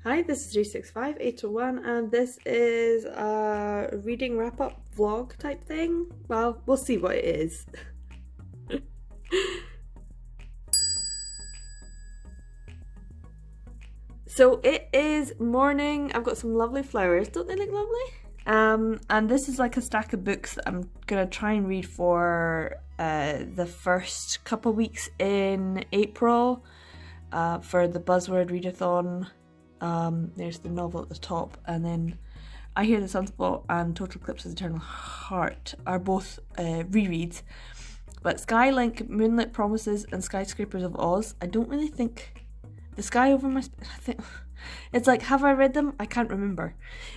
Hi, this is 365801 and this is a reading wrap-up vlog type thing. Well, we'll see what it is. So it is morning. I've got some lovely flowers. Don't they look lovely? And this is like a stack of books that I'm gonna try and read for the first couple weeks in April for the Buzzword Readathon. There's the novel at the top, and then I Hear the Sunspot and Total Eclipse of the Eternal Heart are both rereads. But Skylink, Moonlit Promises and Skyscrapers of Oz, I don't really think... The Sky Over My... It's like, have I read them? I can't remember.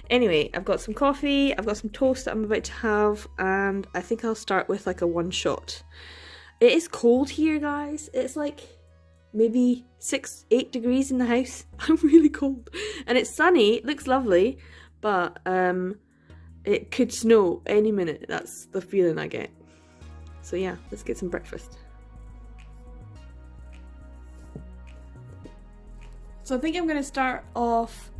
Anyway, I've got some coffee, I've got some toast that I'm about to have, and I think I'll start with like a one shot. It is cold here, guys. It's like maybe 6-8 degrees in the house. I'm really cold. And it's sunny, it looks lovely, but it could snow any minute. That's the feeling I get. So yeah, let's get some breakfast. So I think I'm going to start off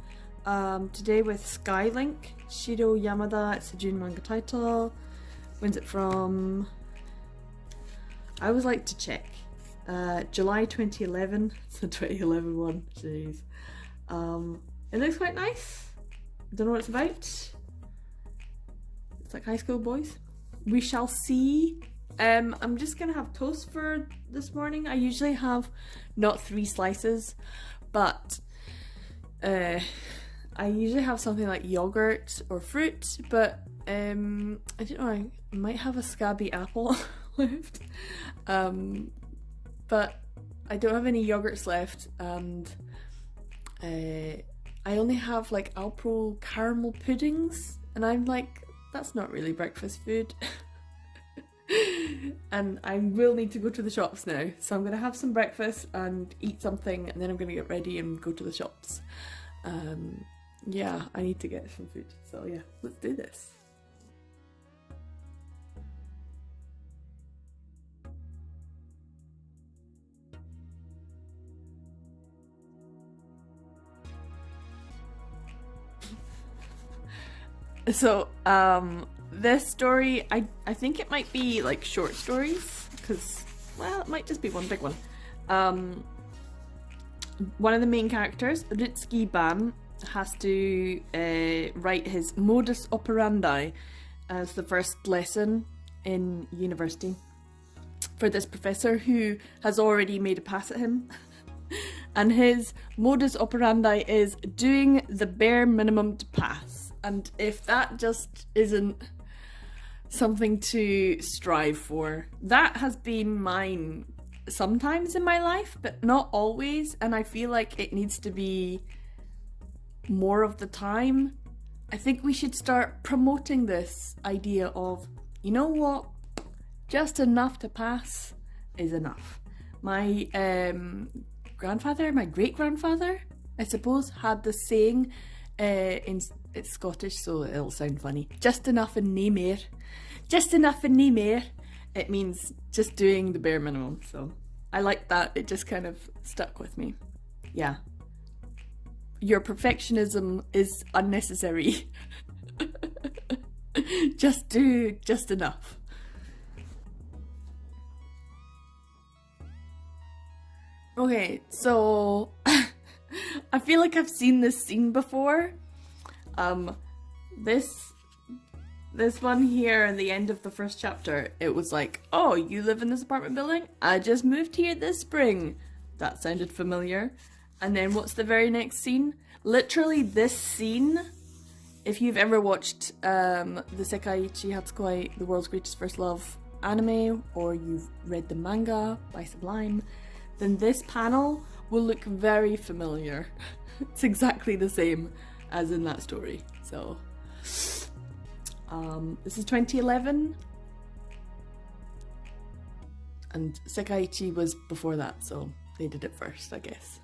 today with Skylink, Shiro Yamada. It's a June manga title. When's it from? I always like to check. July 2011. It's a 2011 one. Jeez. It looks quite nice. I don't know what it's about. It's like high school boys. We shall see. I'm just gonna have toast for this morning. I usually have not 3 slices, but I usually have something like yogurt or fruit, but I don't know, I might have a scabby apple left. But I don't have any yogurts left, and I only have like Alpro caramel puddings, and I'm like, that's not really breakfast food. And I will need to go to the shops now, so I'm gonna have some breakfast and eat something, and then I'm gonna get ready and go to the shops. Yeah, I need to get some food, so yeah, let's do this. So this story, I think it might be like short stories, because, well, it might just be one big one. One of the main characters, Ritsuki Ban, has to write his modus operandi as the first lesson in university for this professor who has already made a pass at him. And his modus operandi is doing the bare minimum to pass. And if that just isn't something to strive for, that has been mine sometimes in my life, but not always, and I feel like it needs to be more of the time. I think we should start promoting this idea of, you know what, just enough to pass is enough. My grandfather, my great-grandfather, I suppose, had the saying, it's Scottish, so it'll sound funny. Just enough and nae mair. Just enough and nae mair. It means just doing the bare minimum, so I like that. It just kind of stuck with me. Yeah. Your perfectionism is unnecessary. Just do just enough. Okay, so I feel like I've seen this scene before. This one here at the end of the first chapter, it was like, oh, you live in this apartment building? I just moved here this spring. That sounded familiar. And then what's the very next scene? Literally this scene, if you've ever watched the Sekaiichi Hatsukoi, The World's Greatest First Love anime, or you've read the manga by Sublime, then this panel will look very familiar. It's exactly the same as in that story. So this is 2011, and Sekaiichi was before that, so they did it first, I guess.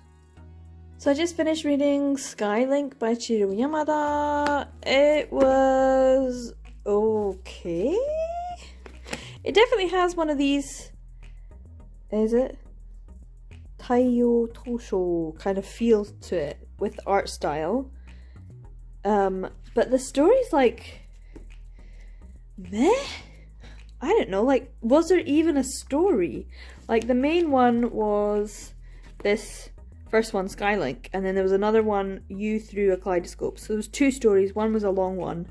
So I just finished reading Skylink by Shiro Yamada. It was okay. It definitely has one of these, is it? Taiyo Tosho kind of feel to it. with the art style. But the story's like, meh? I don't know, like, was there even a story? Like, the main one was this first one, Skylink, and then there was another one, You Through a Kaleidoscope. So there was 2 stories. One was a long one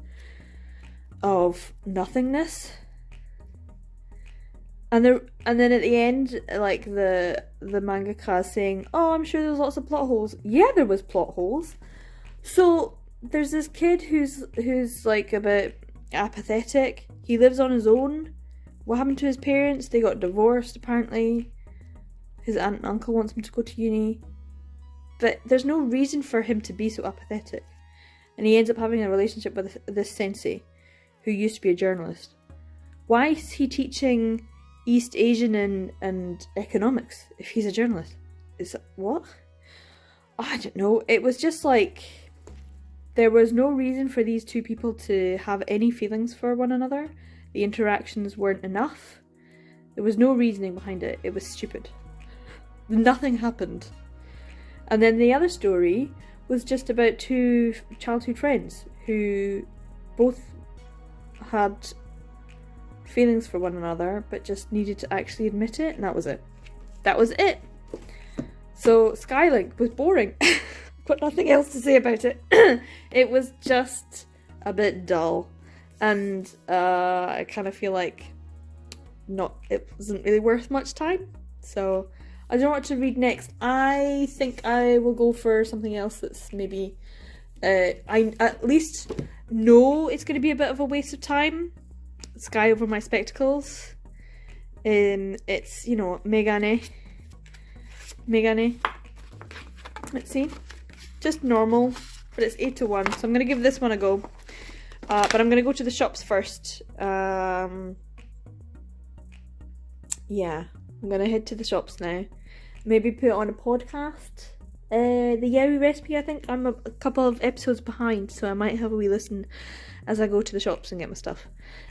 of nothingness. And then at the end, like, the mangaka is saying, oh, I'm sure there's lots of plot holes. Yeah, there was plot holes. So there's this kid who's like a bit apathetic. He lives on his own. What happened to his parents? They got divorced, apparently. His aunt and uncle wants him to go to uni. But there's no reason for him to be so apathetic. And he ends up having a relationship with this sensei, who used to be a journalist. Why is he teaching East Asian and economics if he's a journalist? Is that what? I don't know. It was just like, there was no reason for these 2 people to have any feelings for one another. The interactions weren't enough. There was no reasoning behind it. It was stupid. Nothing happened. And then the other story was just about 2 childhood friends who both had feelings for one another but just needed to actually admit it, and that was it. That was it. So Skylink was boring. Got nothing else to say about it. It was just a bit dull, and I kind of feel like it wasn't really worth much time. So I don't know what to read next. I think I will go for something else that's maybe I at least know it's going to be a bit of a waste of time. Sky Over My Spectacles. It's, you know, Megane. Let's see. Just normal, but it's 8 to 1, so I'm going to give this one a go. But I'm going to go to the shops first. Yeah, I'm going to head to the shops now. Maybe put on a podcast. The Yowie recipe, I think I'm a couple of episodes behind, so I might have a wee listen as I go to the shops and get my stuff.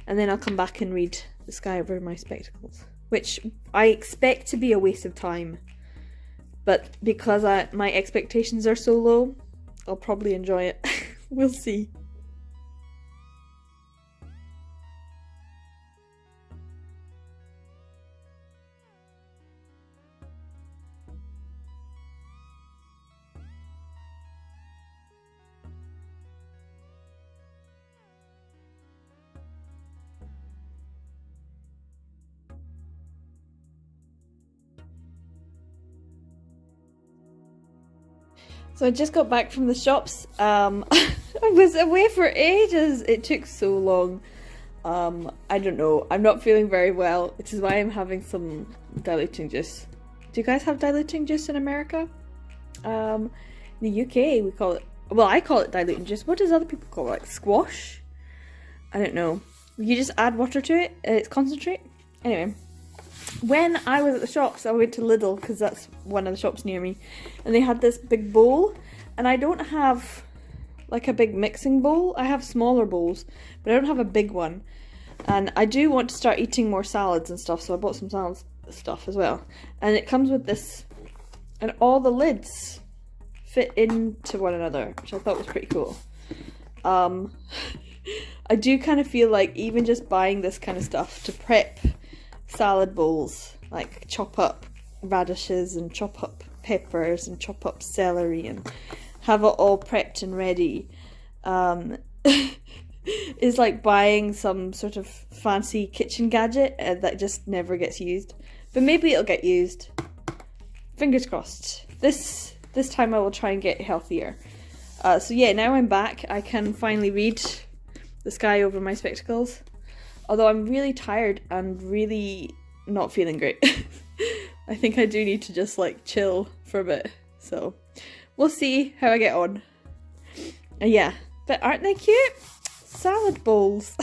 And then I'll come back and read The Sky Over My Spectacles, which I expect to be a waste of time. But because my expectations are so low, I'll probably enjoy it. We'll see. So I just got back from the shops. I was away for ages. It took so long. I don't know. I'm not feeling very well, which is why I'm having some diluting juice. Do you guys have diluting juice in America? In the UK we call it, well, I call it diluting juice. What does other people call it? Like squash? I don't know. You just add water to it. It's concentrate. Anyway. When I was at the shops, I went to Lidl, because that's one of the shops near me, and they had this big bowl, and I don't have like a big mixing bowl. I have smaller bowls, but I don't have a big one, and I do want to start eating more salads and stuff, so I bought some salad stuff as well. And it comes with this, and all the lids fit into one another, which I thought was pretty cool. I do kind of feel like even just buying this kind of stuff to prep salad bowls, like chop up radishes and chop up peppers and chop up celery and have it all prepped and ready, is like buying some sort of fancy kitchen gadget that just never gets used. But maybe it'll get used. Fingers crossed. This time I will try and get healthier. So yeah, now I'm back. I can finally read The Sky Over My Spectacles. Although I'm really tired and really not feeling great. I think I do need to just like chill for a bit. So we'll see how I get on. Yeah, but aren't they cute? Salad bowls.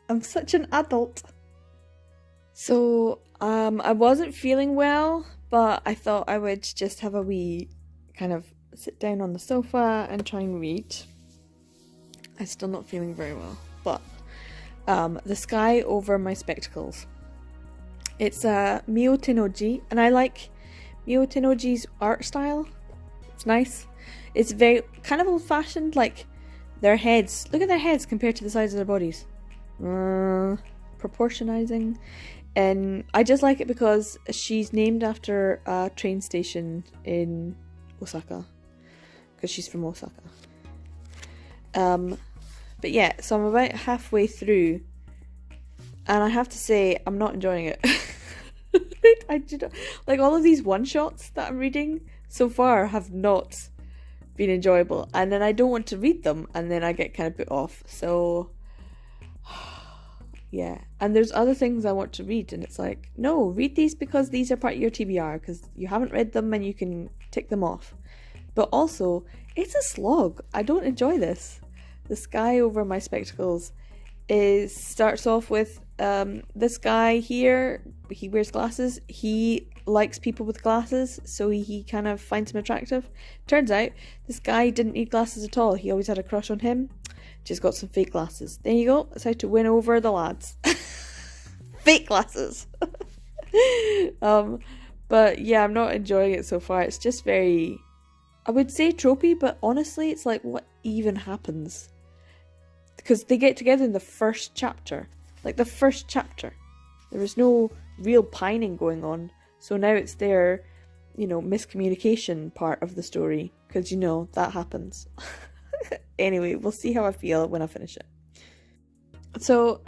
I'm such an adult. So I wasn't feeling well, but I thought I would just have a wee kind of sit down on the sofa and try and read. I'm still not feeling very well, but The Sky Over My Spectacles. It's Mio Tennoji, and I like Mio Tennoji's art style. It's nice. It's very kind of old-fashioned, like their heads. Look at their heads compared to the size of their bodies. Proportionizing. And I just like it because she's named after a train station in Osaka. Because she's from Osaka. But yeah, so I'm about halfway through. And I have to say, I'm not enjoying it. I do not, like, all of these one-shots that I'm reading so far have not been enjoyable. And then I don't want to read them. And then I get kind of put off. So... yeah, and there's other things I want to read, and it's like, no, read these because these are part of your TBR, because you haven't read them and you can tick them off. But also, it's a slog. I don't enjoy this. The sky over my spectacles starts off with this guy here. He wears glasses. He likes people with glasses, so he kind of finds him attractive. Turns out, this guy didn't need glasses at all. He always had a crush on him. Just got some fake glasses. There you go. That's how to win over the lads. Fake glasses. But yeah, I'm not enjoying it so far. It's just very, I would say tropey, but honestly, it's like, what even happens? Because they get together in the first chapter. Like the first chapter. There was no real pining going on. So now it's their, miscommunication part of the story. Because, that happens. Anyway, we'll see how I feel when I finish it. So,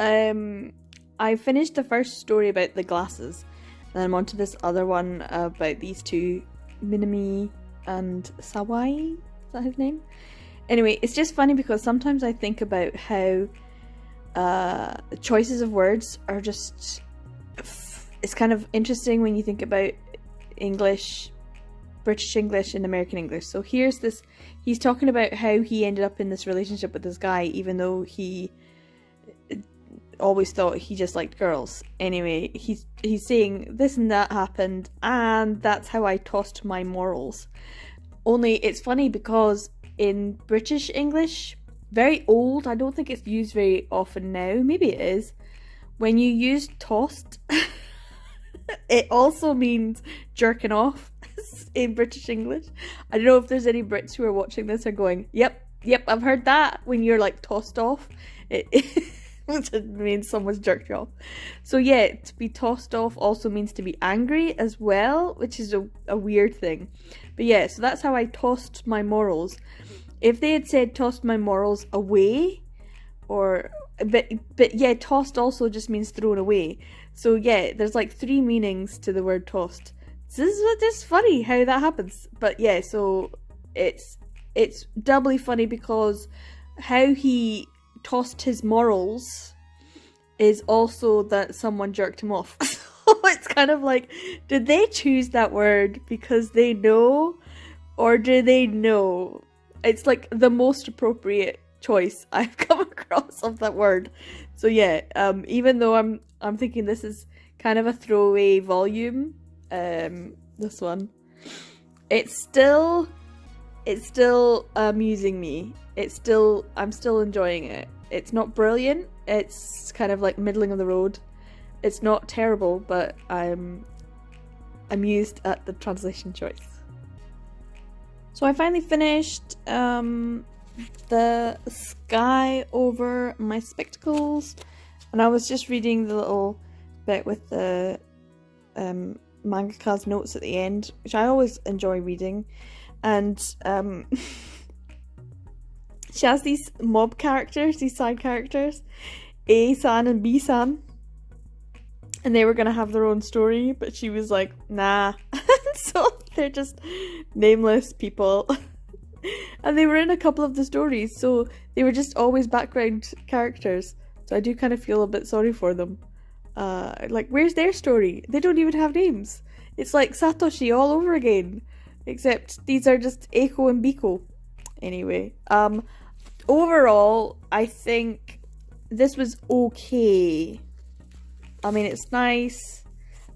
I finished the first story about the glasses, and I'm on to this other one about these two, Minami and Sawai. Is that his name? Anyway, it's just funny because sometimes I think about how choices of words are just... It's kind of interesting when you think about English, British English and American English. So here's this, he's talking about how he ended up in this relationship with this guy, even though he always thought he just liked girls. Anyway, he's saying this and that happened, and that's how I tossed my morals. Only it's funny because in British English, very old, I don't think it's used very often now, maybe it is, when you use tossed, it also means jerking off in British English. I don't know if there's any Brits who are watching this are going, yep, I've heard that. When you're like tossed off, it means someone's jerked you off. So yeah, to be tossed off also means to be angry as well, which is a weird thing. But yeah, so that's how I tossed my morals. If they had said tossed my morals away, but yeah, tossed also just means thrown away. So yeah, there's like 3 meanings to the word tossed. So this is just funny how that happens. But yeah, so it's doubly funny because how he tossed his morals is also that someone jerked him off. So it's kind of like, did they choose that word because they know, or do they know? It's like the most appropriate choice I've come across of that word. So yeah, even though I'm thinking this is kind of a throwaway volume, this one, it's still amusing me. I'm still enjoying it. It's not brilliant. It's kind of like middling of the road. It's not terrible, but I'm amused at the translation choice. So I finally finished the sky over my spectacles, and I was just reading the little bit with the mangaka's notes at the end, which I always enjoy reading. And she has these mob characters, these side characters, A-san and B-san, and they were going to have their own story, but she was like, nah. So they're just nameless people. And they were in a couple of the stories, so they were just always background characters. So I do kind of feel a bit sorry for them. Like, where's their story? They don't even have names. It's like Satoshi all over again. Except these are just Eiko and Biko. Anyway, overall, I think this was okay. I mean, it's nice.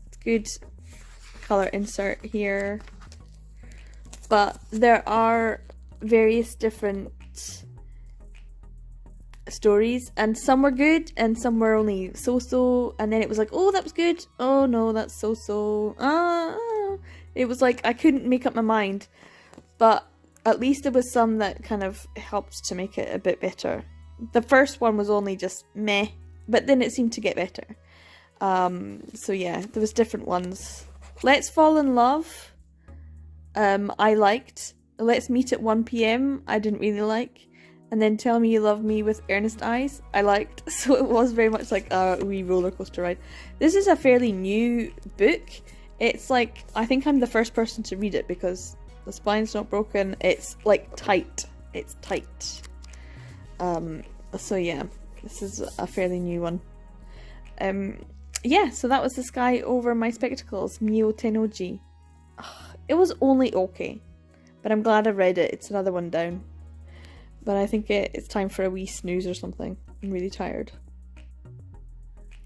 It's good color insert here. But there are various different stories, and some were good and some were only so-so, and then it was like, oh, that was good, oh no, that's so-so. It was like I couldn't make up my mind. But at least there was some that kind of helped to make it a bit better. The first one was only just meh, but then it seemed to get better. So yeah, there was different ones. Let's Fall in Love, I liked. Let's Meet at 1 PM, I didn't really like. And then Tell Me You Love Me with Earnest Eyes, I liked. So it was very much like a wee roller coaster ride. This is a fairly new book. It's like, I think I'm the first person to read it because the spine's not broken. It's like tight. It's tight. So yeah, this is a fairly new one. Yeah, so that was The Sky Over My Spectacles, Mio Tennoji. It was only okay, but I'm glad I read it. It's another one down. But I think it's time for a wee snooze or something. I'm really tired.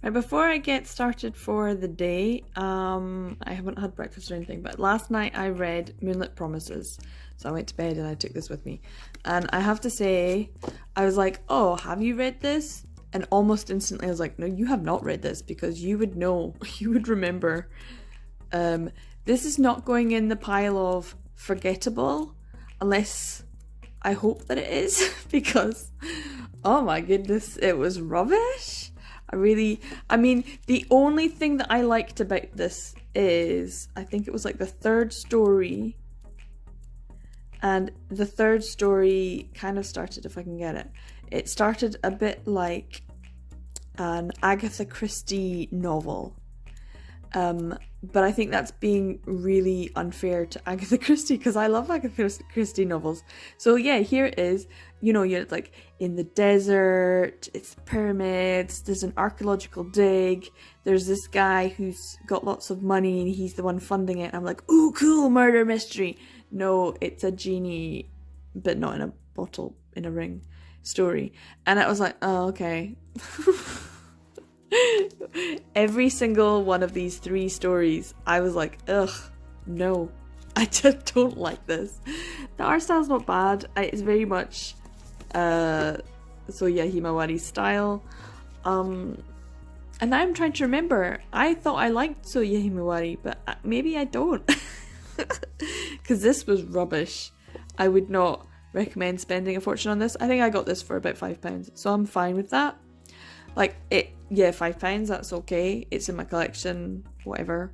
Right, before I get started for the day, I haven't had breakfast or anything, but last night I read Moonlit Promises. So I went to bed and I took this with me. And I have to say, I was like, oh, have you read this? And almost instantly I was like, no, you have not read this, because you would know, you would remember. This is not going in the pile of forgettable, unless I hope that it is, because, oh my goodness, it was rubbish. I mean, the only thing that I liked about this is, I think it was like the third story, and the third story kind of started, if I can get it, it started a bit like an Agatha Christie novel. But I think that's being really unfair to Agatha Christie, because I love Agatha Christie novels. So yeah, here it is. You know, you're like in the desert, it's pyramids, there's an archaeological dig, there's this guy who's got lots of money and he's the one funding it. I'm like, ooh, cool, murder mystery. No, it's a genie, but not in a bottle, in a ring story. And I was like, oh, okay. Every single one of these 3 stories, I was like, ugh, no, I just don't like this. The art style's not bad. It's very much so yeah, Himawari style. And I'm trying to remember. I thought I liked Soya Himawari, but maybe I don't. Because this was rubbish. I would not recommend spending a fortune on this. I think I got this for about £5, so I'm fine with that. Like, yeah, £5, that's okay. It's in my collection, whatever.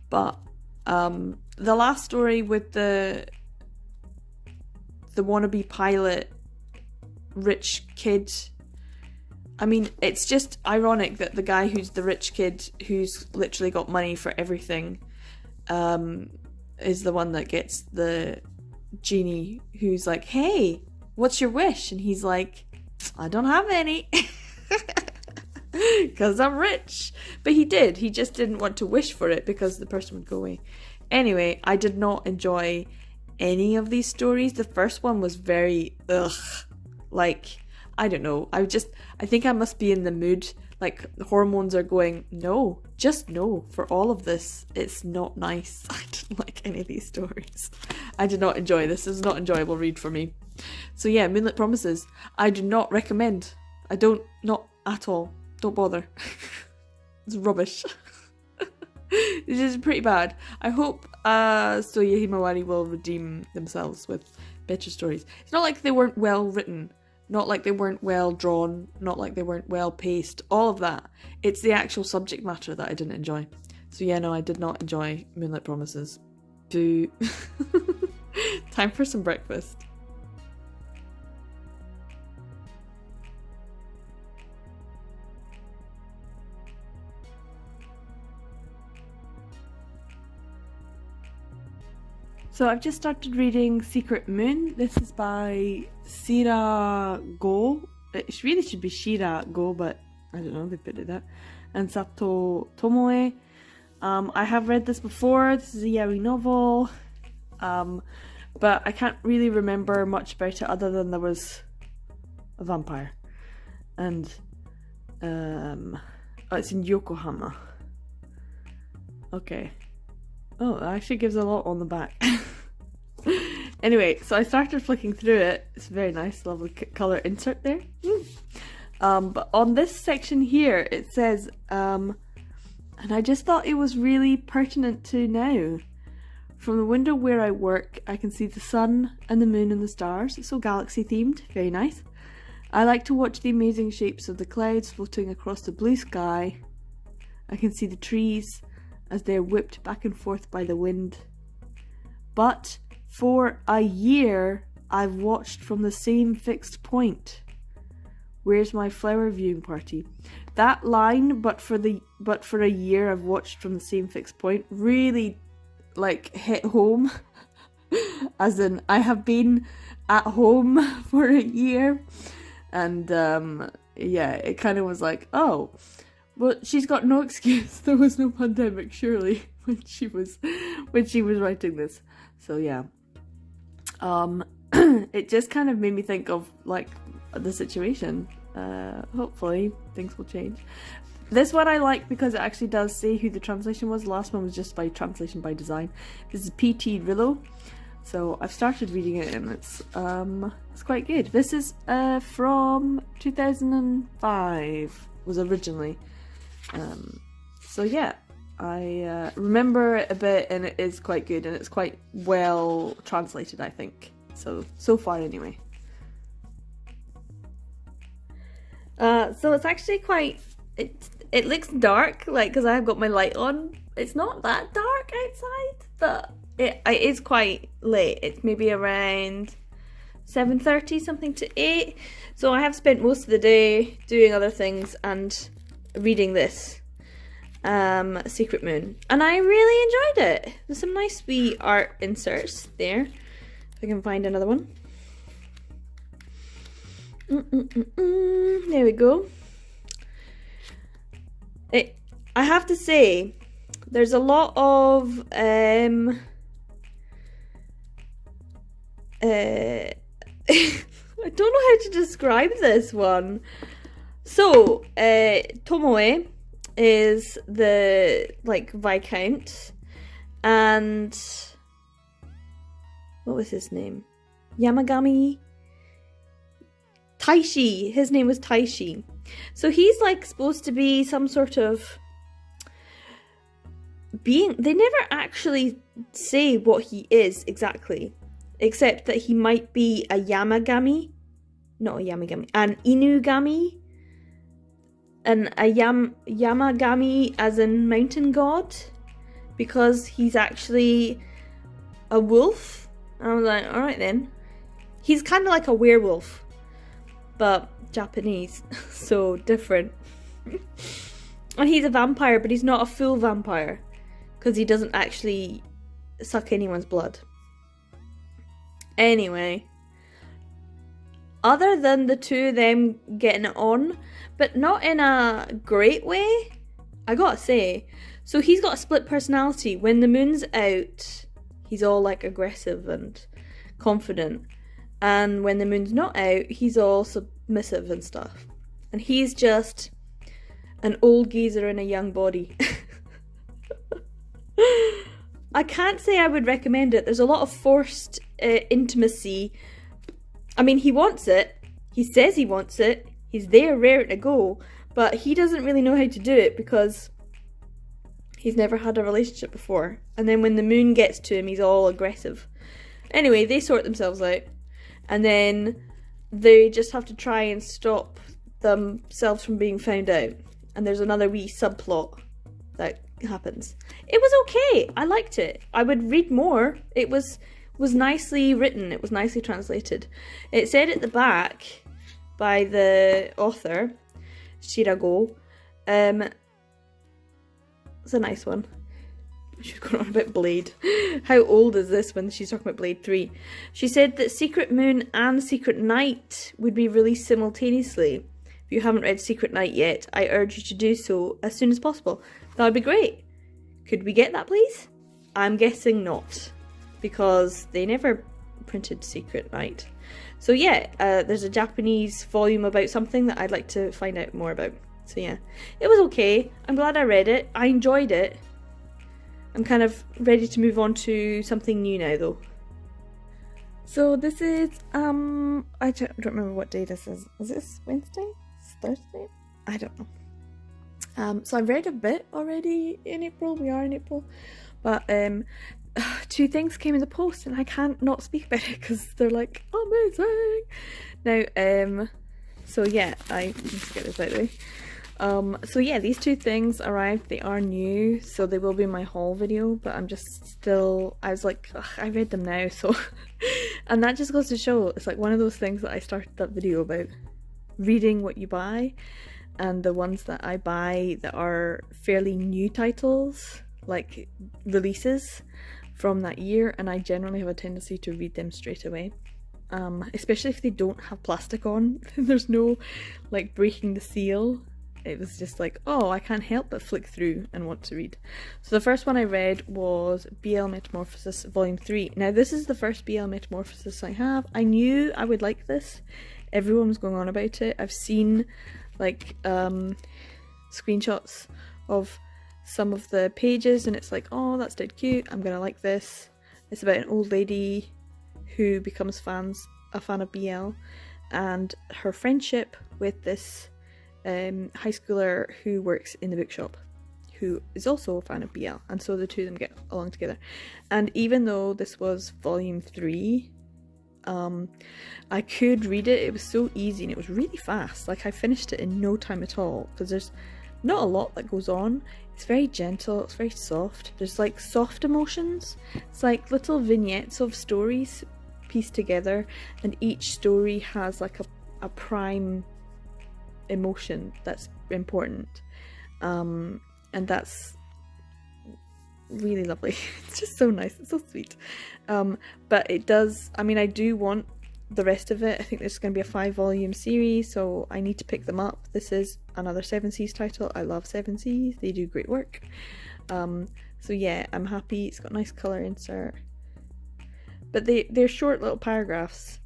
But the last story with the wannabe pilot rich kid, I mean, it's just ironic that the guy who's the rich kid who's literally got money for everything is the one that gets the genie who's like, hey, what's your wish? And he's like, I don't have any. Because I'm rich. But he just didn't want to wish for it because the person would go away. Anyway, I did not enjoy any of these stories. The first one was very like, I don't know, I think I must be in the mood, like the hormones are going, no, just no, for all of this, it's not nice. I didn't like any of these stories. I did not enjoy this. This is not an enjoyable read for me. So yeah, Moonlit Promises, I do not recommend. Not at all. Don't bother. It's rubbish. This is pretty bad. I hope Soya Himawari will redeem themselves with better stories. It's not like they weren't well written, not like they weren't well drawn, not like they weren't well paced, all of that. It's the actual subject matter that I didn't enjoy. So yeah, no, I did not enjoy Moonlit Promises. Time for some breakfast. So I've just started reading Secret Moon. This is by Sira Go. It really should be Shira Go, but I don't know, they put it that. And Sato Tomoe. I have read this before. This is a yaoi novel. But I can't really remember much about it other than there was a vampire. And it's in Yokohama. Okay. Oh, it actually gives a lot on the back. Anyway, so I started flicking through it. It's very nice, lovely colour insert there. But on this section here, it says, and I just thought it was really pertinent to now. From the window where I work, I can see the sun and the moon and the stars. It's so galaxy themed, very nice. I like to watch the amazing shapes of the clouds floating across the blue sky. I can see the trees as they're whipped back and forth by the wind. But for a year, I've watched from the same fixed point. Where's my flower viewing party? That line, but for a year I've watched from the same fixed point, really like hit home. As in, I have been at home for a year. And yeah, it kind of was like, oh, well, she's got no excuse. There was no pandemic, surely, when she was writing this. So yeah, it just kind of made me think of like the situation. Hopefully things will change. This one I like because it actually does say who the translation was. The last one was just by translation by design. This is P.T. Rillo. So I've started reading it and it's quite good. This is from 2005 was originally. So yeah, I remember it a bit and it is quite good and it's quite well translated, I think. So far anyway. So it's actually quite, it looks dark, like, because I've got my light on. It's not that dark outside, but it is quite late. It's maybe around 7:30, something to 8. So I have spent most of the day doing other things and reading this Secret Moon, and I really enjoyed it. There's some nice wee art inserts there. If I can find another one. There we go. I have to say, there's a lot of I don't know how to describe this one. So, Tomoe is the like Viscount, and what was his name? Yamagami Taishi. His name was Taishi. So he's like supposed to be some sort of being. They never actually say what he is exactly, except that he might be a Yamagami, not a Yamagami, an Inugami, and a Yamagami as in mountain god, because he's actually a wolf. And I was like, alright then. He's kind of like a werewolf, but Japanese, so different. And he's a vampire, but he's not a full vampire, because he doesn't actually suck anyone's blood. Anyway, other than the two of them getting it on, but not in a great way, I gotta say. So he's got a split personality. When the moon's out, he's all like aggressive and confident. And when the moon's not out, he's all submissive and stuff. And he's just an old geezer in a young body. I can't say I would recommend it. There's a lot of forced intimacy. I mean, he wants it. He says he wants it. He's there raring to go. But he doesn't really know how to do it because he's never had a relationship before. And then when the moon gets to him, he's all aggressive. Anyway, they sort themselves out. And then they just have to try and stop themselves from being found out. And there's another wee subplot that happens. It was okay. I liked it. I would read more. It was nicely written. It was nicely translated. It said at the back by the author, Shirago. It's a nice one. She's going on about Blade. How old is this when she's talking about Blade 3? She said that Secret Moon and Secret Night would be released simultaneously. If you haven't read Secret Night yet, I urge you to do so as soon as possible. That would be great. Could we get that, please? I'm guessing not, because they never printed Secret Night. So yeah, there's a Japanese volume about something that I'd like to find out more about. So yeah, it was okay. I'm glad I read it. I enjoyed it. I'm kind of ready to move on to something new now, though. So this is, I don't remember what day this is. Is this Wednesday? Is this Thursday? I don't know. So I've read a bit already in April. We are in April. But two things came in the post and I can't not speak about it because they're like amazing. Now, so yeah, let's get this out of the way. So yeah, these two things arrived. They are new, so they will be in my haul video, but I'm just still, I was like, ugh, I read them now, so and that just goes to show, it's like one of those things that I started that video about, reading what you buy, and the ones that I buy that are fairly new titles, like releases from that year, and I generally have a tendency to read them straight away. Especially if they don't have plastic on. There's no like breaking the seal. It was just like, oh, I can't help but flick through and want to read. So the first one I read was BL Metamorphosis Volume 3. Now this is the first BL Metamorphosis I have. I knew I would like this. Everyone was going on about it. I've seen like screenshots of some of the pages and it's like, oh, that's dead cute, I'm gonna like this. It's about an old lady who becomes a fan of BL, and her friendship with this high schooler who works in the bookshop, who is also a fan of BL, and so the two of them get along together. And even though this was volume 3, I could read it. It was so easy and it was really fast. Like I finished it in no time at all because there's not a lot that goes on. It's very gentle, it's very soft. There's like soft emotions. It's like little vignettes of stories pieced together, and each story has like a prime emotion that's important. And that's really lovely. It's just so nice, it's so sweet. But it does, I mean, I do want the rest of it. I think there's going to be a 5-volume series, so I need to pick them up. This is another 7 Seas title. I love 7 Seas, they do great work. So yeah, I'm happy. It's got a nice colour insert, but they're short little paragraphs,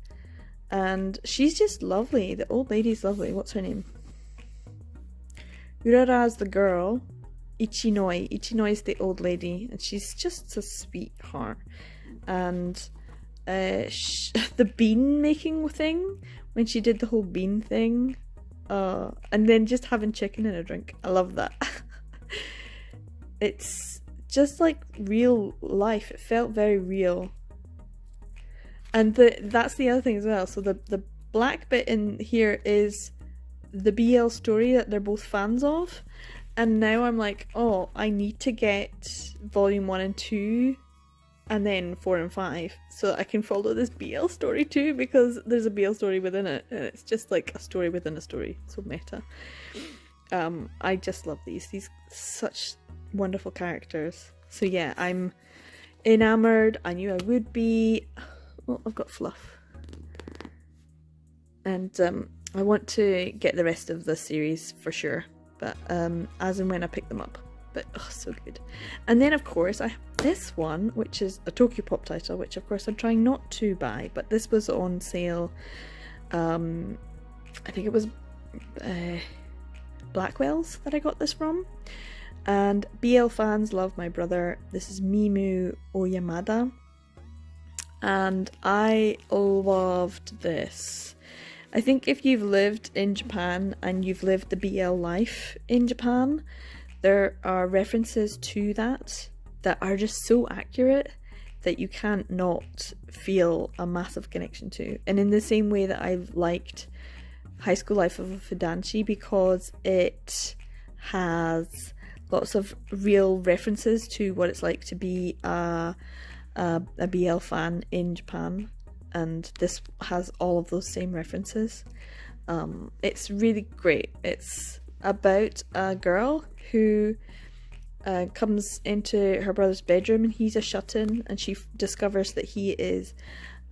and she's just lovely. The old lady's lovely. What's her name? Urara's the girl. Ichinoi is the old lady, and she's just a sweetheart. And the bean making thing, when she did the whole bean thing, and then just having chicken in a drink, I love that. It's just like real life. It felt very real. And that's the other thing as well. So the black bit in here is the BL story that they're both fans of, and now I'm like, oh, I need to get volume 1 and 2 and then 4 and 5 so that I can follow this BL story too, because there's a BL story within it and it's just like a story within a story. So meta. I just love these such wonderful characters. So yeah, I'm enamored. I knew I would be. Oh, I've got fluff. And I want to get the rest of the series for sure, but as and when I pick them up. But oh, so good. And then of course I have this one, which is a Tokyo Pop title, which of course I'm trying not to buy, but this was on sale. I think it was Blackwell's that I got this from. And BL fans love my brother. This is Mimu Oyamada, and I loved this. I think if you've lived in Japan and you've lived the BL life in Japan, there are references to that are just so accurate that you can't not feel a massive connection to. And in the same way that I've liked High School Life of a Fudanshi, because it has lots of real references to what it's like to be a BL fan in Japan, and this has all of those same references. It's really great. It's about a girl who comes into her brother's bedroom, and he's a shut-in, and she discovers that he is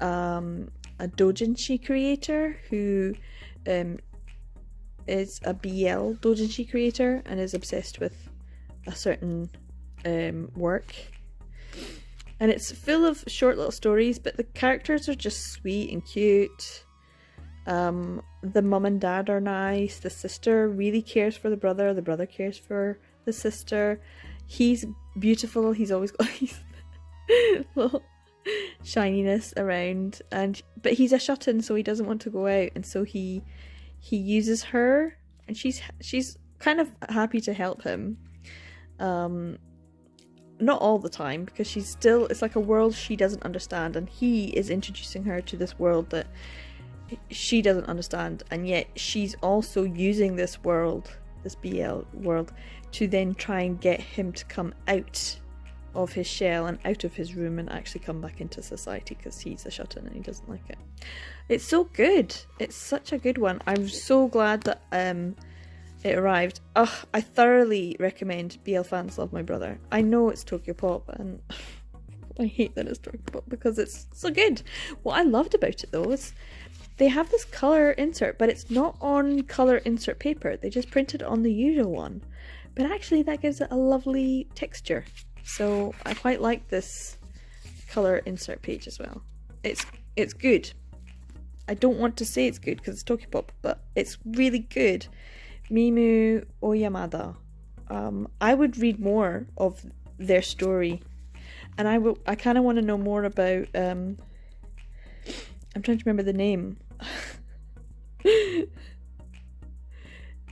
a doujinshi creator who is a BL doujinshi creator and is obsessed with a certain work. And it's full of short little stories, but the characters are just sweet and cute. The mum and dad are nice. The sister really cares for the brother cares for the sister. He's beautiful. He's always got his little shininess around, but he's a shut-in, so he doesn't want to go out, and so he uses her, and she's kind of happy to help him. not all the time, because she's still, it's like a world she doesn't understand, and he is introducing her to this world that she doesn't understand, and yet she's also using this world, this BL world, to then try and get him to come out of his shell and out of his room and actually come back into society, because he's a shut-in and he doesn't like it. It's so good. It's such a good one. I'm so glad that it arrived. I thoroughly recommend BL fans love my brother. I know it's Tokyo Pop, and I hate that it's Tokyo Pop because it's so good. What I loved about it though is they have this colour insert, but it's not on colour insert paper. They just print it on the usual one. But actually that gives it a lovely texture. So I quite like this colour insert page as well. It's good. I don't want to say it's good because it's Tokyo Pop, but it's really good. Mimu Oyamada. I would read more of their story, and I kind of want to know more about. I'm trying to remember the name.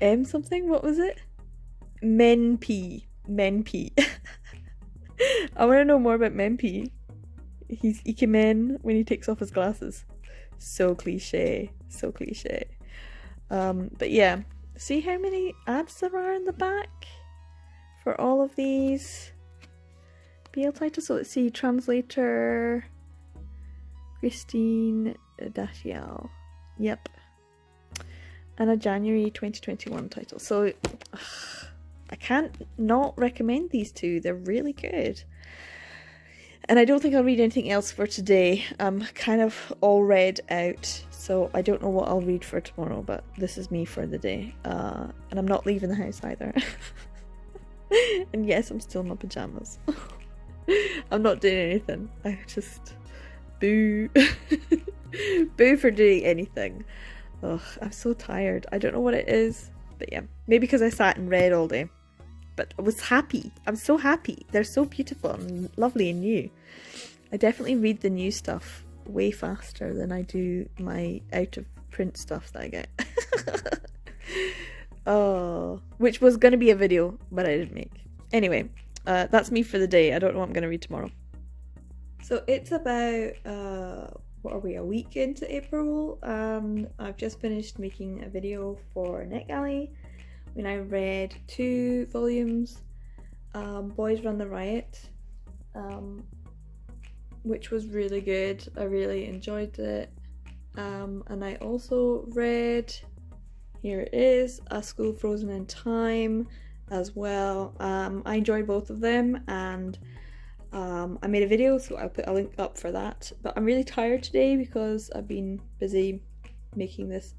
M something. What was it? Menpy. I want to know more about Menpy. He's Ikemen when he takes off his glasses. So cliche. But yeah. See how many ads there are in the back for all of these BL titles? So let's see, translator Christine Dashiel. Yep. And a January 2021 title. So I can't not recommend these two. They're really good. And I don't think I'll read anything else for today. I'm kind of all read out. So I don't know what I'll read for tomorrow, but this is me for the day. And I'm not leaving the house either. And yes, I'm still in my pajamas. I'm not doing anything. I just boo. Boo for doing anything. Ugh, I'm so tired. I don't know what it is. But yeah, maybe because I sat and read all day. But I was happy. I'm so happy. They're so beautiful and lovely and new. I definitely read the new stuff way faster than I do my out of print stuff that I get. Oh, which was going to be a video, but I didn't make. Anyway, that's me for the day. I don't know what I'm going to read tomorrow. So it's about, what are we, a week into April, and I've just finished making a video for NetGalley when I read 2 volumes, Boys Run the Riot, which was really good. I really enjoyed it. And I also read, here it is, A School Frozen in Time as well. I enjoyed both of them, and I made a video, so I'll put a link up for that. But I'm really tired today because I've been busy making this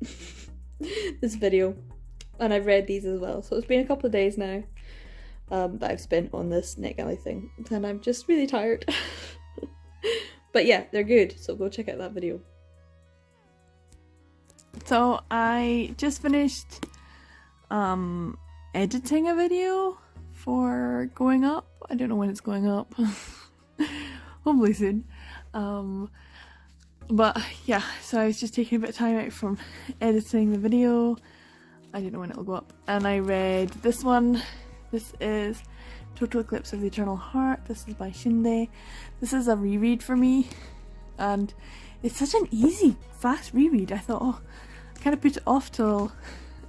this video, and I've read these as well. So it's been a couple of days now that I've spent on this NetGalley thing, and I'm just really tired. But yeah, they're good, so go check out that video. So I just finished editing a video for going up. I don't know when it's going up. Hopefully soon. But yeah, so I was just taking a bit of time out from editing the video. I don't know when it'll go up. And I read this one. This is Total Eclipse of the Eternal Heart. This is by Shinde. This is a reread for me, and it's such an easy, fast reread. I thought, oh, I kind of put it off till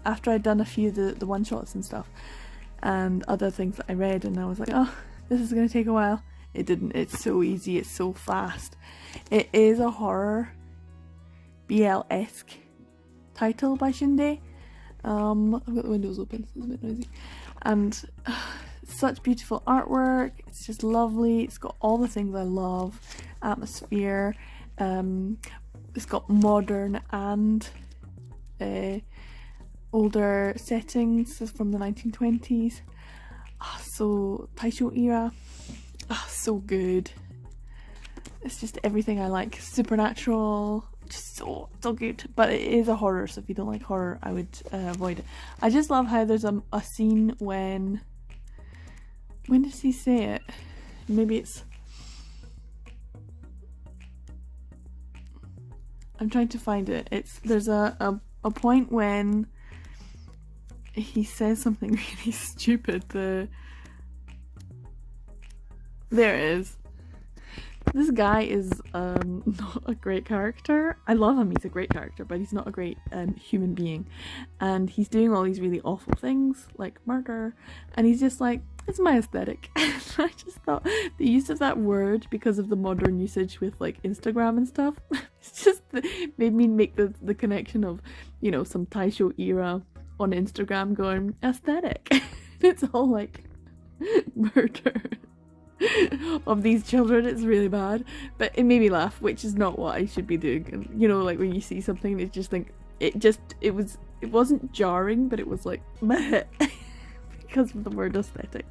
after I'd done a few of the one-shots and stuff and other things that I read, and I was like, oh, this is going to take a while. It didn't. It's so easy. It's so fast. It is a horror BL-esque title by Shinde. I've got the windows open, so it's a bit noisy. And such beautiful artwork. It's just lovely. It's got all the things I love. Atmosphere. It's got modern and older settings from the 1920s. So Taisho era. So good. It's just everything I like. Supernatural. Just so good. But it is a horror, so if you don't like horror, I would avoid it. I just love how there's a scene when does he say it? Maybe it's, I'm trying to find it. There's a point when he says something really stupid. There it is. This guy is not a great character. I love him, he's a great character, but he's not a great human being. And he's doing all these really awful things, like murder, and he's just like, it's my aesthetic. I just thought the use of that word, because of the modern usage with like Instagram and stuff, it's just made me make the connection of, you know, some Taisho era on Instagram going, aesthetic. It's all like murder of these children. It's really bad, but it made me laugh, which is not what I should be doing. And you know, like when you see something that just think it wasn't jarring, but it was like meh, because of the word aesthetic.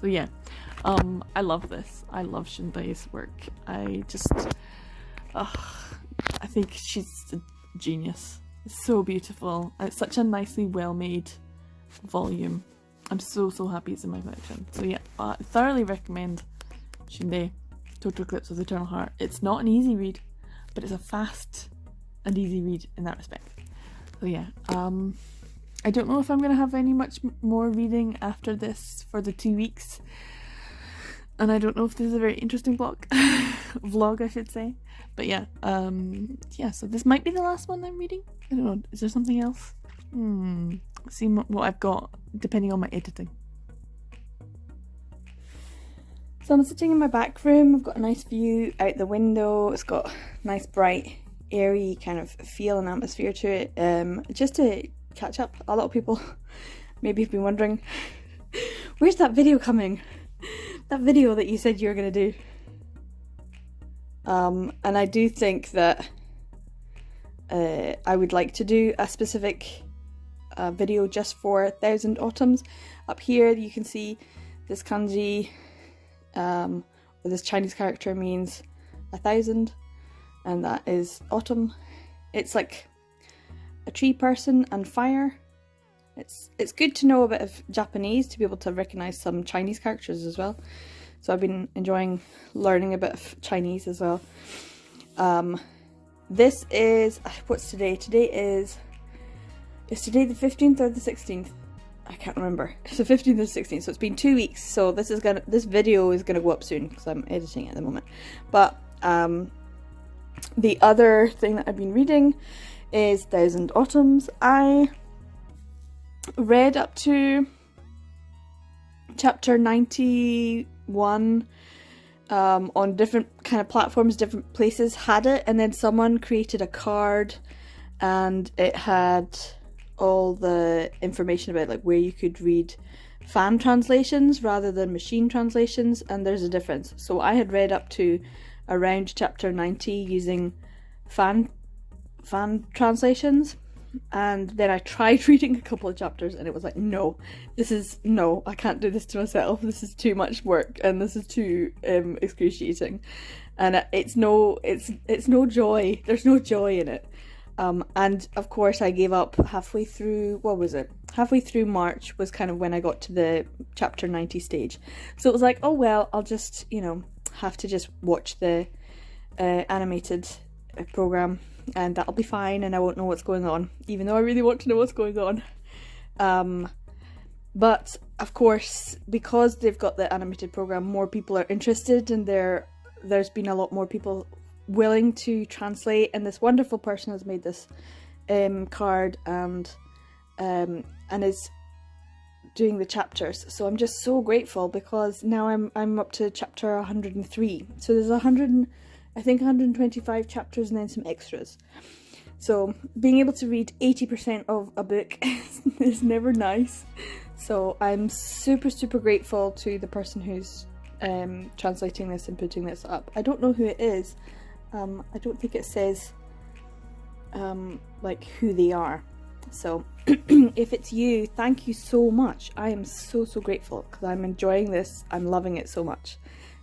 So yeah, I love this. I love Shindai's work. I think she's a genius. It's so beautiful. It's such a nicely well made volume. I'm so happy it's in my collection. So yeah, I thoroughly recommend Shindai, Total Eclipse of the Eternal Heart. It's not an easy read, but it's a fast and easy read in that respect. So yeah, I don't know if I'm going to have any much more reading after this for the 2 weeks. And I don't know if this is a very interesting vlog I should say. But yeah, yeah, so this might be the last one I'm reading. I don't know, is there something else? See what I've got depending on my editing. So I'm sitting in my back room. I've got a nice view out the window. It's got nice bright airy kind of feel and atmosphere to it. Just to catch up, a lot of people maybe have been wondering, where's that video coming? That video that you said you were going to do. And I do think that I would like to do a specific video just for 1,000 autumns. Up here you can see this kanji, or this Chinese character means 1,000, and that is autumn. It's like a tree person and fire. It's good to know a bit of Japanese to be able to recognize some Chinese characters as well. So I've been enjoying learning a bit of Chinese as well. This is, what's today? Is today the 15th or the 16th? I can't remember. It's the 15th or 16th, so it's been 2 weeks. So this video is gonna go up soon because I'm editing it at the moment. But the other thing that I've been reading is 1,000 Autumns. I read up to chapter 91 on different kind of platforms, different places had it, and then someone created a card and it had all the information about like where you could read fan translations rather than machine translations, and there's a difference. So I had read up to around chapter 90 using fan translations, and then I tried reading a couple of chapters and it was like, no, I can't do this to myself. This is too much work and this is too excruciating, and it's no joy. There's no joy in it. And of course I gave up halfway through, halfway through March was kind of when I got to the chapter 90 stage. So it was like, oh well, I'll just, have to just watch the animated program and that'll be fine and I won't know what's going on, even though I really want to know what's going on. But of course, because they've got the animated program, more people are interested, and there's been a lot more people willing to translate, and this wonderful person has made this card and is doing the chapters. So I'm just so grateful, because now I'm up to chapter 103. So there's 125 chapters and then some extras. So being able to read 80% of a book is never nice. So I'm super grateful to the person who's translating this and putting this up. I don't know who it is. I don't think it says like who they are. So if it's you, thank you so much. I am so grateful, because I'm enjoying this. I'm loving it so much.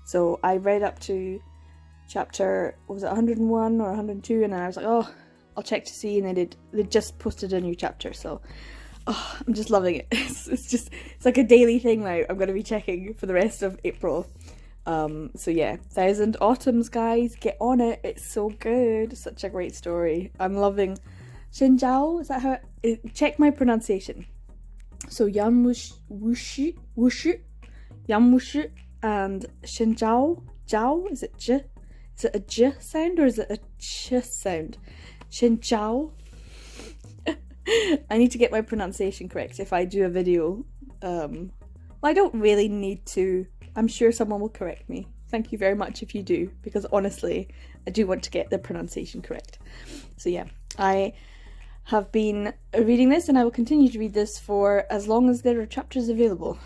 So I read up to chapter, was it 101 or 102, and then I was like, oh, I'll check to see, and they just posted a new chapter. So I'm just loving it. It's like a daily thing now. I'm going to be checking for the rest of April. So yeah, 1,000 Autumns, guys, get on it. It's so good. Such a great story. I'm loving Shinjiao. Is that how check my pronunciation. So Yamwushi, and Xinjiao. Jiao? Is it J? Is it a J sound or is it a Ch sound? Xinjiao. I need to get my pronunciation correct if I do a video. Well, I don't really need to. I'm sure someone will correct me. Thank you very much if you do, because honestly, I do want to get the pronunciation correct. So yeah, I have been reading this and I will continue to read this for as long as there are chapters available.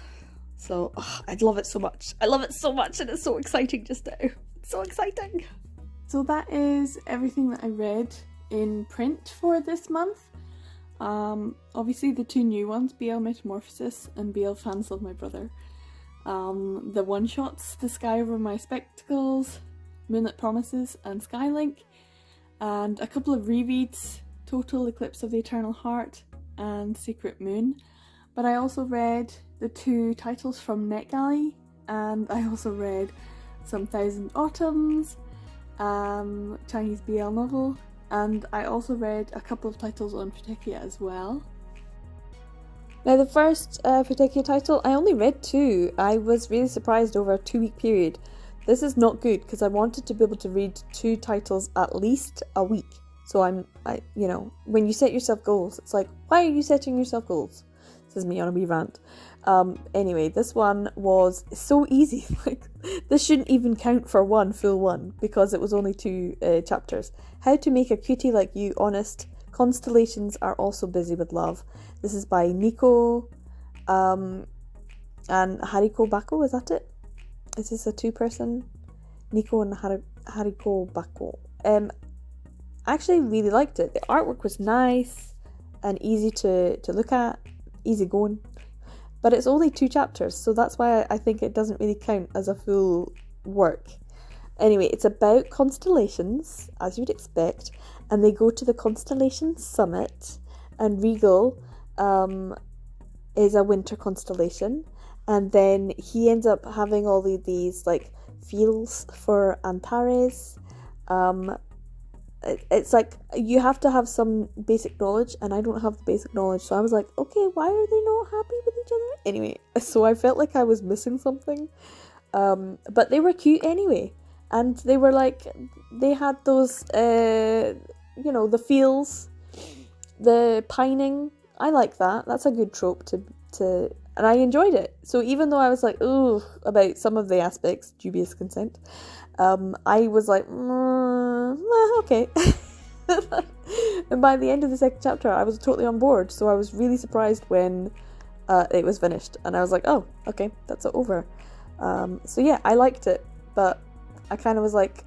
So, I'd love it so much. I love it so much and it's so exciting just now. It's so exciting. So that is everything that I read in print for this month. Obviously the two new ones, BL Metamorphosis and BL Fans Love My Brother. The one-shots, The Sky Over My Spectacles, Moonlit Promises and Skylink. And a couple of rereads, Total Eclipse of the Eternal Heart and Secret Moon. But I also read the two titles from NetGalley, and I also read Some Thousand Autumns, Chinese BL novel, and I also read a couple of titles on Futekia as well. Now the first Futekia title, I only read two. I was really surprised over a 2-week period. This is not good because I wanted to be able to read 2 titles at least a week. So you know, when you set yourself goals, it's like, why are you setting yourself goals? This is me on a wee rant. Anyway, this one was so easy. Like, this shouldn't even count for one full one because it was only 2 chapters. How to Make a Cutie Like You Honest. Constellations Are Also Busy With Love. This is by Nico and Hariko Bako, is that it? Is this a 2-person? Nico and Hariko Bako. I actually really liked it. The artwork was nice and easy to look at. Easy going, but it's only 2 chapters, so that's why I think it doesn't really count as a full work. Anyway, it's about constellations, as you'd expect, and they go to the Constellation Summit, and Regal is a winter constellation, and then he ends up having all of these like feels for Antares. It's like you have to have some basic knowledge, and I don't have the basic knowledge, so I was like, okay, why are they not happy with each other? Anyway, so I felt like I was missing something, but they were cute anyway, and they were like, they had those, you know, the feels, the pining. I like that. That's a good trope to, and I enjoyed it. So even though I was like, ooh, about some of the aspects, dubious consent, I was like, okay. And by the end of the second chapter, I was totally on board. So I was really surprised when it was finished. And I was like, oh, okay, that's it over. So yeah, I liked it. But I kind of was like,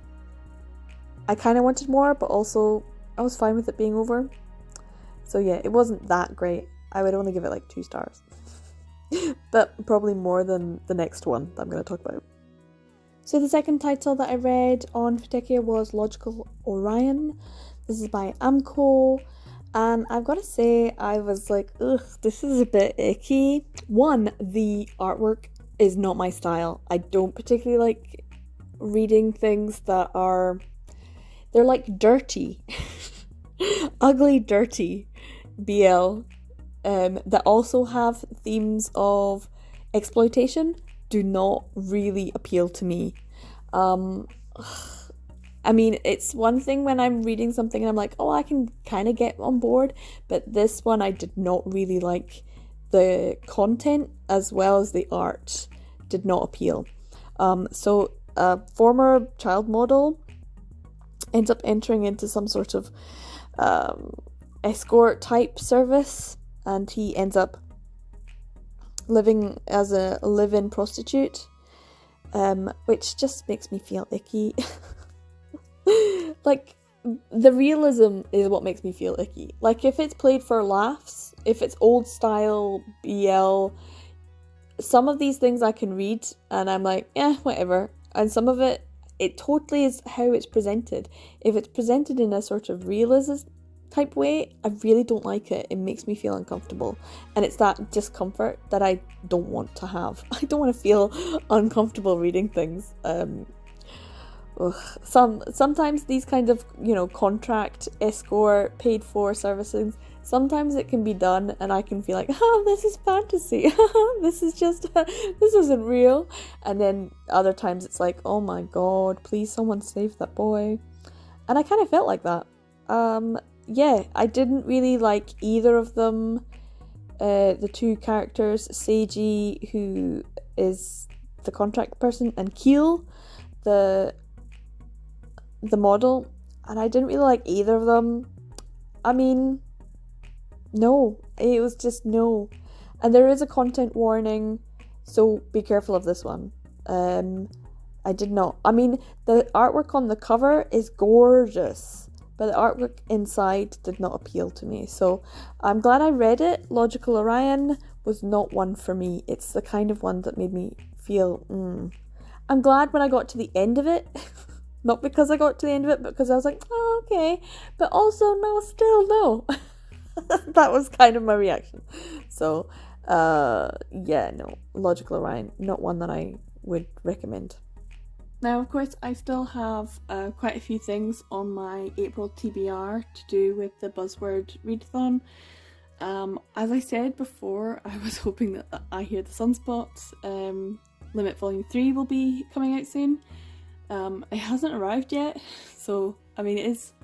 I kind of wanted more, but also I was fine with it being over. So yeah, it wasn't that great. I would only give it like 2 stars. But probably more than the next one that I'm going to talk about. So the second title that I read on Futekia was Logical Orion. This is by Amco, and I've got to say, I was like, ugh, this is a bit icky. One, the artwork is not my style. I don't particularly like reading things that are, they're like dirty, ugly, dirty BL, that also have themes of exploitation. Do not really appeal to me. I mean, it's one thing when I'm reading something and I'm like, oh, I can kind of get on board, but this one I did not really like. The content as well as the art did not appeal. So a former child model ends up entering into some sort of escort type service, and he ends up living as a live-in prostitute, which just makes me feel icky. Like, the realism is what makes me feel icky. Like, if it's played for laughs, if it's old style BL, some of these things I can read and I'm like, whatever. And some of it totally is how it's presented. If it's presented in a sort of realism type way, I really don't like it. It makes me feel uncomfortable, and it's that discomfort that I don't want to have. I don't want to feel uncomfortable reading things. Sometimes these kinds of, you know, contract, escort, paid for services, sometimes it can be done and I can feel like, oh, this is fantasy. This is just, this isn't real. And then other times it's like, oh my god, please someone save that boy. And I kind of felt like that. Yeah, I didn't really like either of them. The two characters, Seiji, who is the contract person, and Keel, the model, and I didn't really like either of them. I mean, no, it was just no. And there is a content warning, so be careful of this one. I did not. I mean, the artwork on the cover is gorgeous, but the artwork inside did not appeal to me. So I'm glad I read it. Logical Orion was not one for me. It's the kind of one that made me feel, I'm glad when I got to the end of it. Not because I got to the end of it, but because I was like, oh, okay. But also, no, still no. That was kind of my reaction. So, yeah, no. Logical Orion, not one that I would recommend. Now, of course, I still have quite a few things on my April TBR to do with the Buzzword Readathon. As I said before, I was hoping that I Hear the Sunspots Limit Volume 3 will be coming out soon. It hasn't arrived yet, so, I mean, it is,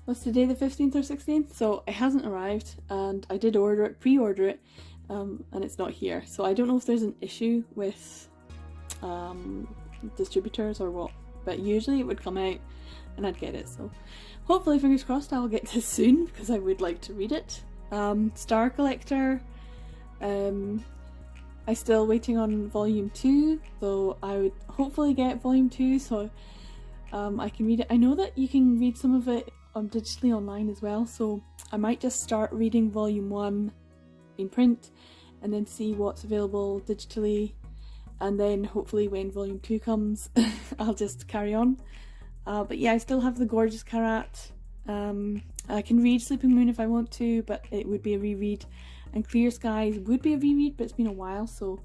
what's today, the 15th or 16th? So it hasn't arrived, and I did pre-order it, and it's not here. So I don't know if there's an issue with distributors or what, but usually it would come out and I'd get it. So hopefully, fingers crossed, I'll get this soon because I would like to read it. Star Collector, I'm still waiting on Volume 2, so I would hopefully get Volume 2 so I can read it. I know that you can read some of it digitally online as well, so I might just start reading Volume 1 in print and then see what's available digitally, and then hopefully when Volume 2 comes I'll just carry on. But yeah, I still have The Gorgeous Karat. I can read Sleeping Moon if I want to, but it would be a reread. And Clear Skies would be a reread, but it's been a while, so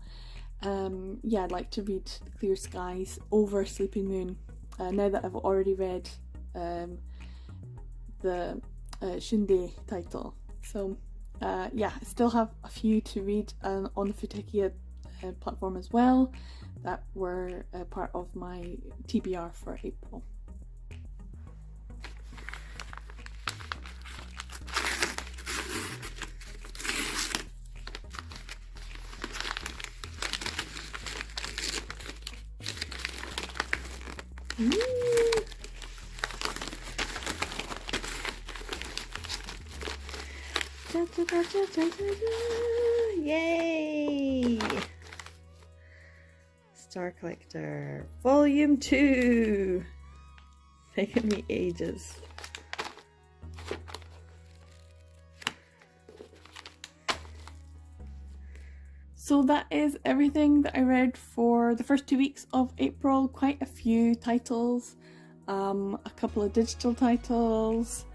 yeah, I'd like to read Clear Skies over Sleeping Moon now that I've already read the Shunde title. So yeah, I still have a few to read on the Futekia platform as well that were part of my TBR for April. Yay! Star Collector Volume 2! Taking me ages. So that is everything that I read for the first 2 weeks of April. Quite a few titles, a couple of digital titles,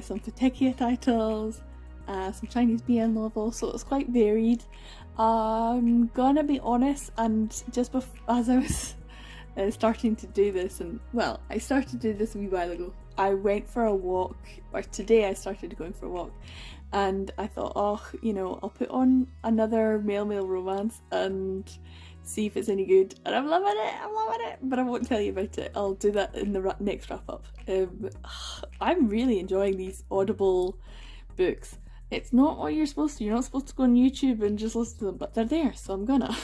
some Futekia titles, some Chinese BL novels, so it's quite varied. I'm gonna be honest, and just as I was starting to do this, and well, I started to do this a wee while ago, I went for a walk, or today I started going for a walk, and I thought, oh, you know, I'll put on another male romance and see if it's any good, and I'm loving it, but I won't tell you about it. I'll do that in the next wrap up. I'm really enjoying these Audible books. It's not what you're supposed to. You're not supposed to go on YouTube and just listen to them, but they're there, so I'm gonna.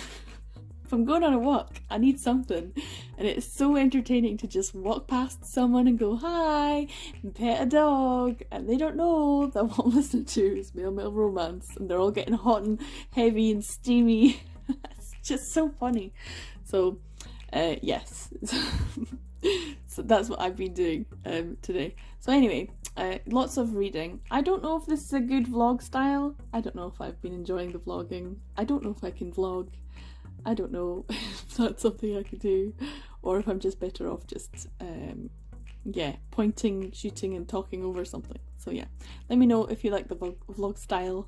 If I'm going on a walk, I need something, and it's so entertaining to just walk past someone and go hi and pet a dog, and they don't know that what I'm listening to is male romance, and they're all getting hot and heavy and steamy. It's just so funny. So yes. So that's what I've been doing today. So anyway, lots of reading. I don't know if this is a good vlog style. I don't know if I've been enjoying the vlogging. I don't know if I can vlog. I don't know if that's something I could do, or if I'm just better off just yeah, pointing, shooting and talking over something. So yeah, let me know if you like the vlog style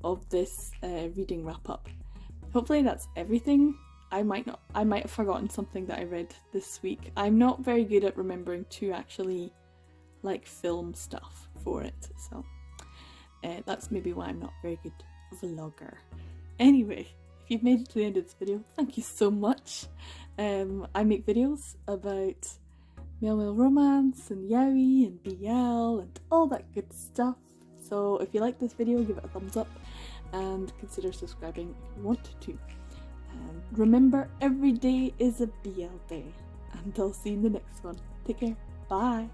of this reading wrap up. Hopefully that's everything. I might have forgotten something that I read this week. I'm not very good at remembering to actually like film stuff for it, so that's maybe why I'm not a very good vlogger. Anyway, if you've made it to the end of this video, thank you so much. I make videos about male romance and yaoi and BL and all that good stuff. So if you like this video, give it a thumbs up and consider subscribing if you want to. And remember, every day is a BL day. And I'll see you in the next one. Take care. Bye.